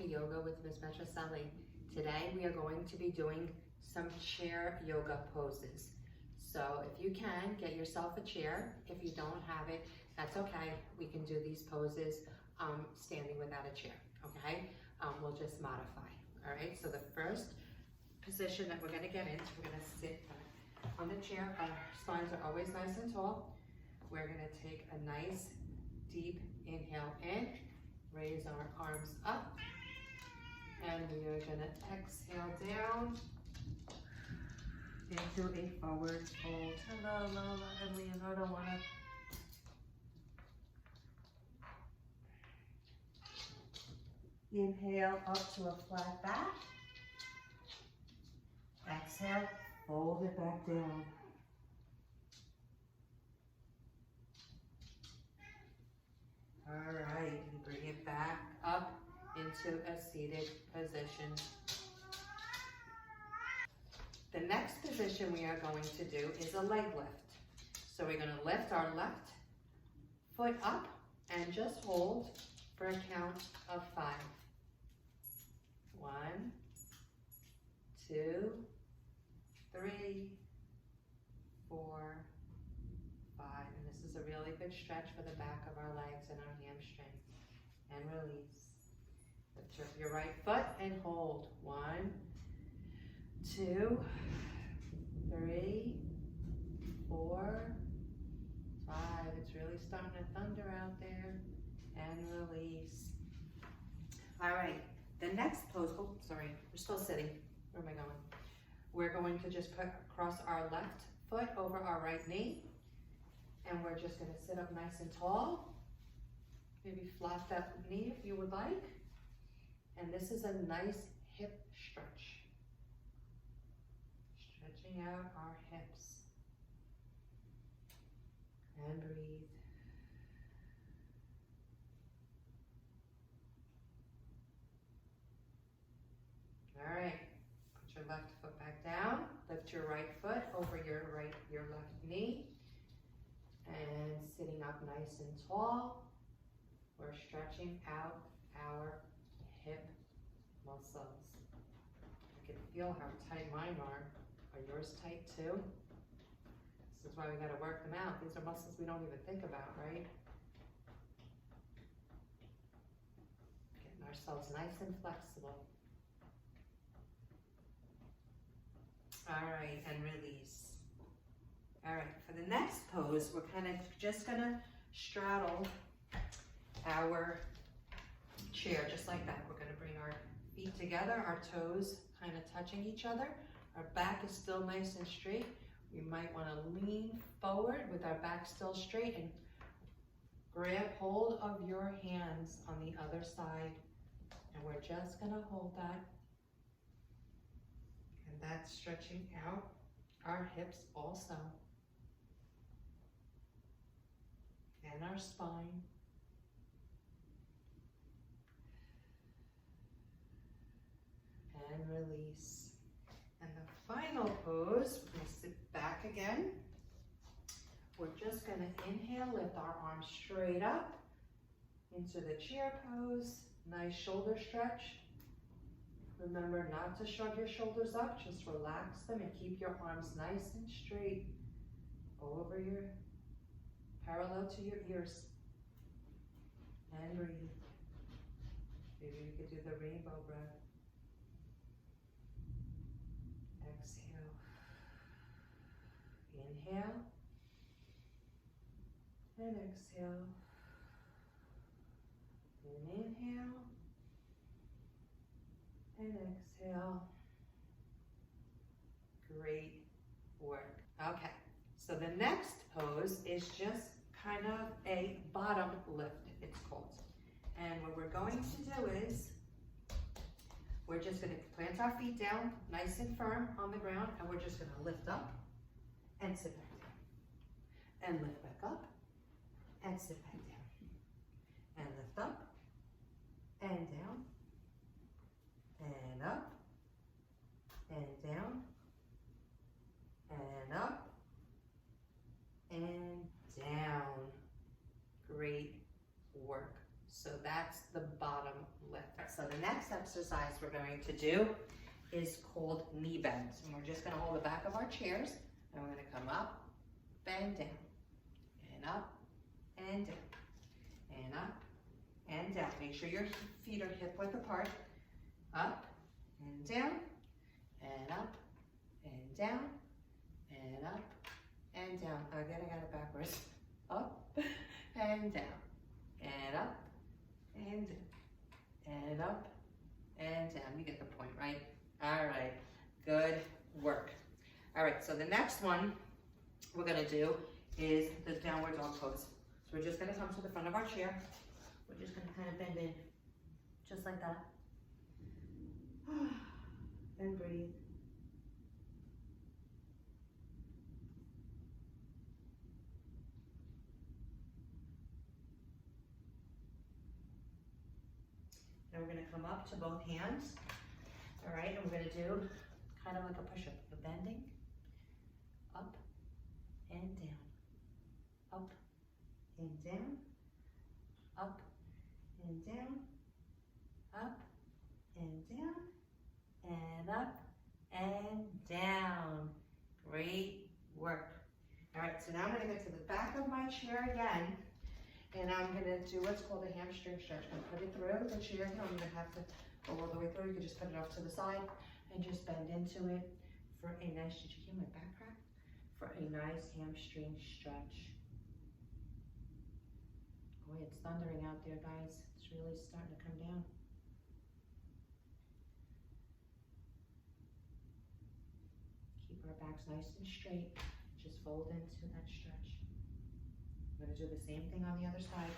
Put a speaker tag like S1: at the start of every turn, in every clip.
S1: to Yoga with Ms. Petrocelli. Today we are going to be doing some chair yoga poses. So if you can, get yourself a chair. If you don't have it, that's okay. We can do these poses standing without a chair, okay? We'll just modify, all right? So the first position that we're gonna get into, we're gonna sit on the chair. Our spines are always nice and tall. We're gonna take a nice deep inhale in, raise our arms up, and we are gonna exhale down into a forward fold. Hello, Lola and Leonardo wanna inhale up to a flat back. Exhale, fold it back down. All right, and bring it back up into a seated position. The next position we are going to do is a leg lift. So we're gonna lift our left foot up and just hold for a count of 5. 1, 2, 3, 4, 5. And this is a really good stretch for the back of our legs and our hamstring. And release. Lift up your right foot and hold. 1, 2, 3, 4, 5. It's really starting to thunder out there. And release. All right, the next pose, oh, sorry, we're still sitting. Where am I going? We're going to just cross our left foot over our right knee. And we're just gonna sit up nice and tall. Maybe flap that knee if you would like. And this is a nice hip stretch. Stretching out our hips. And breathe. All right, put your left foot back down. Lift your right foot over your left knee. And sitting up nice and tall, we're stretching out our hip muscles. I can feel how tight mine are. Are yours tight too? This is why we gotta work them out. These are muscles we don't even think about, right? Getting ourselves nice and flexible. All right, and release. All right, for the next pose, we're kind of just gonna straddle our chair, just like that. We're gonna bring our feet together, our toes kind of touching each other. Our back is still nice and straight. We might wanna lean forward with our back still straight and grab hold of your hands on the other side. And we're just gonna hold that. And that's stretching out our hips also. And our spine. And release. And the final pose, we're gonna sit back again. We're just gonna inhale, lift our arms straight up into the chair pose. Nice shoulder stretch. Remember not to shrug your shoulders up, just relax them and keep your arms nice and straight over your parallel to your ears. And breathe. Maybe we could do the rainbow breath. Exhale. Inhale. And exhale. And inhale. And exhale. Great work. Okay, so the next pose is just kind of a bottom lift, it's called. And what we're going to do is, we're just gonna plant our feet down nice and firm on the ground, and we're just gonna lift up and sit back down. And lift back up and sit back down. And lift up and down. And up and down and up and down. Great work. So that's the bottom lift. So the next next exercise we're going to do is called knee bends. And we're just gonna hold the back of our chairs and we're gonna come up, bend down, and up, and down, and up, and down. Make sure your feet are hip width apart. Up, and down, and up, and down, and up, and down. Again, I got it backwards. Up, and down, and up, and down, and up, and down. You get the point, right? All right, good work. All right, so the next one we're gonna do is the downward dog pose. So we're just gonna come to the front of our chair. We're just gonna kind of bend in, just like that. And breathe. Now we're gonna come up to both hands. All right, and we're gonna do kind of like a push-up. We're bending, up and down, up and down, up and down, up and down, and up and down. Great work. All right, so now I'm gonna get to the back of my chair again, and I'm gonna do what's called a hamstring stretch. I'm gonna put it through the chair. I'm gonna have to go all the way through. You can just put it off to the side and just bend into it for a nice, did you hear my back crack? For a nice hamstring stretch. Boy, it's thundering out there, guys. It's really starting to come down. Keep our backs nice and straight. Just fold into that stretch. I'm gonna do the same thing on the other side.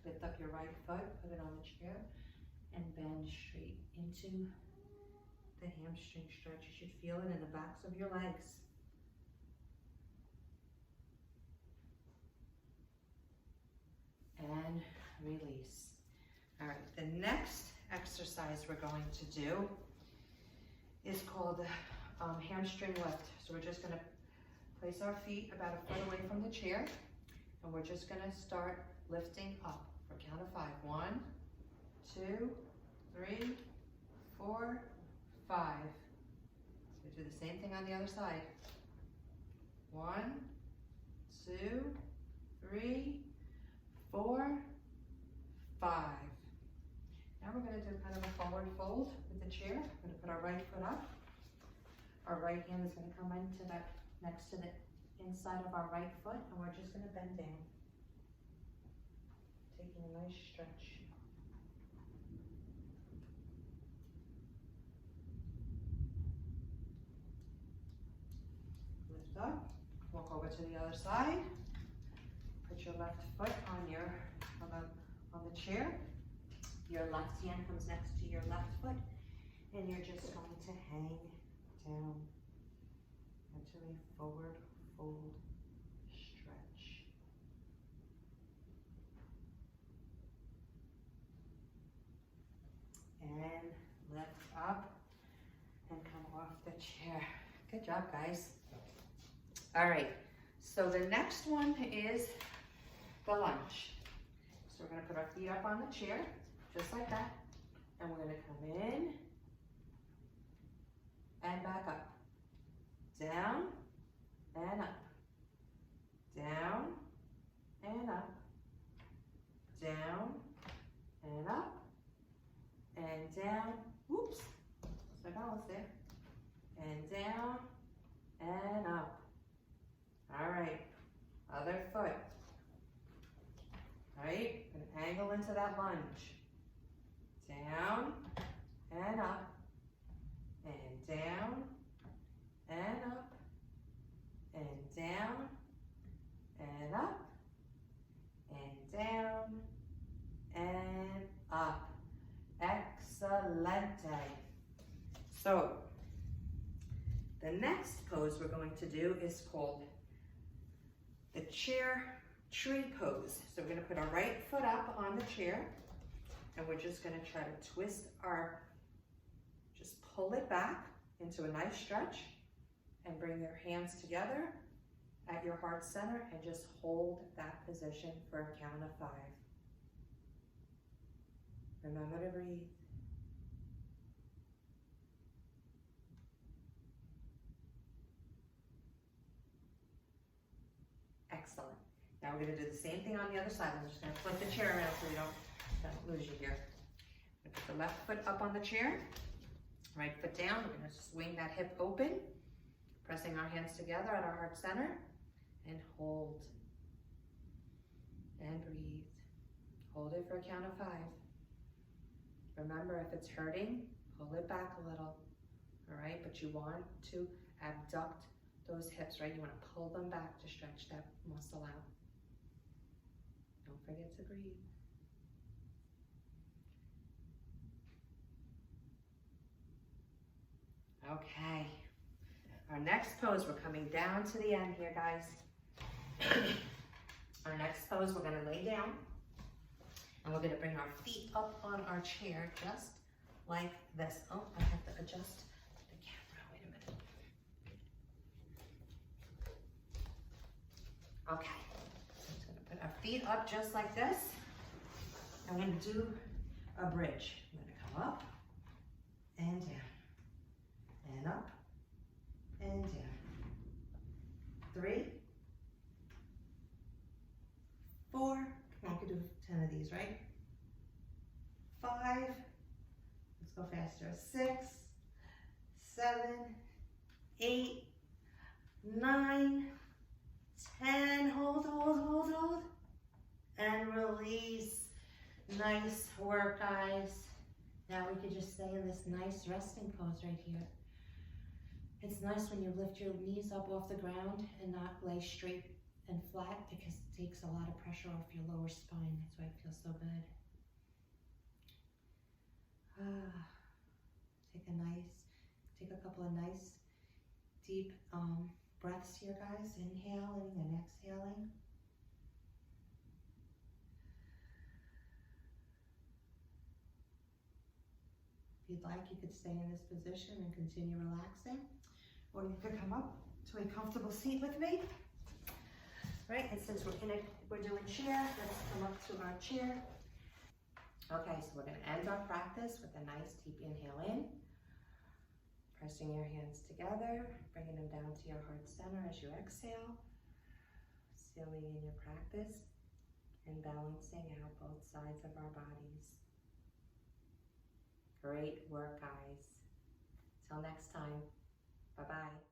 S1: Lift up your right foot, put it on the chair, and bend straight into the hamstring stretch. You should feel it in the backs of your legs. And release. All right, the next exercise we're going to do is called hamstring lift. So we're just gonna place our feet about a foot away from the chair, and we're just gonna start lifting up for a count of 5. 1, 2, 3, 4, 5. So do the same thing on the other side. 1, 2, 3, 4, 5. Now we're going to do kind of a forward fold with the chair. We're going to put our right foot up. Our right hand is going to come into that, next to the inside of our right foot, and we're just going to bend down. Taking a nice stretch. Lift up, walk over to the other side. Put your left foot on the chair. Your left hand comes next to your left foot, and you're just going to hang down into a forward fold stretch. And lift up and come off the chair. Good job, guys. All right, so the next one is the lunge. So we're gonna put our feet up on the chair, just like that, and we're gonna come in and back up, down and up, down and up, down and up, and down, whoops, lost my balance there, and down and up. All right, other foot. All right, an angle into that lunge. Down and up, and down and up, and down and up, and down and up. Excelente. So, the next pose we're going to do is called the chair tree pose. So we're going to put our right foot up on the chair, and we're just going to try to twist just pull it back into a nice stretch, and bring your hands together at your heart center and just hold that position for a count of 5. Remember to breathe. Excellent. Now we're gonna do the same thing on the other side. I'm just gonna flip the chair around so we don't lose you here. Put the left foot up on the chair, right foot down. We're gonna swing that hip open, pressing our hands together at our heart center, and hold. And breathe. Hold it for a count of 5. Remember, if it's hurting, pull it back a little, all right? But you want to abduct those hips, right? You want to pull them back to stretch that muscle out. Don't forget to breathe. Okay. Our next pose, we're coming down to the end here, guys. Our next pose, we're gonna lay down and we're gonna bring our feet up on our chair just like this. Oh, I have to adjust the camera, wait a minute. Okay, so I'm just gonna put our feet up just like this. I'm gonna do a bridge. I'm gonna come up and down, and up and down. 3, 4, come on, we can do 10 of these, right? 5, let's go faster. 6, 7, 8, 9, 10, hold, and release. Nice work, guys. Now we can just stay in this nice resting pose right here. It's nice when you lift your knees up off the ground and not lay straight and flat, because it takes a lot of pressure off your lower spine. That's why it feels so good. Take a couple of nice deep breaths here, guys. Inhaling and exhaling. If you'd like, you could stay in this position and continue relaxing, or you could come up to a comfortable seat with me. Right, and since we're doing chair, let's come up to our chair. Okay, so we're gonna end our practice with a nice deep inhale in, pressing your hands together, bringing them down to your heart center as you exhale, sealing in your practice, and balancing out both sides of our bodies. Great work, guys. Till next time, bye-bye.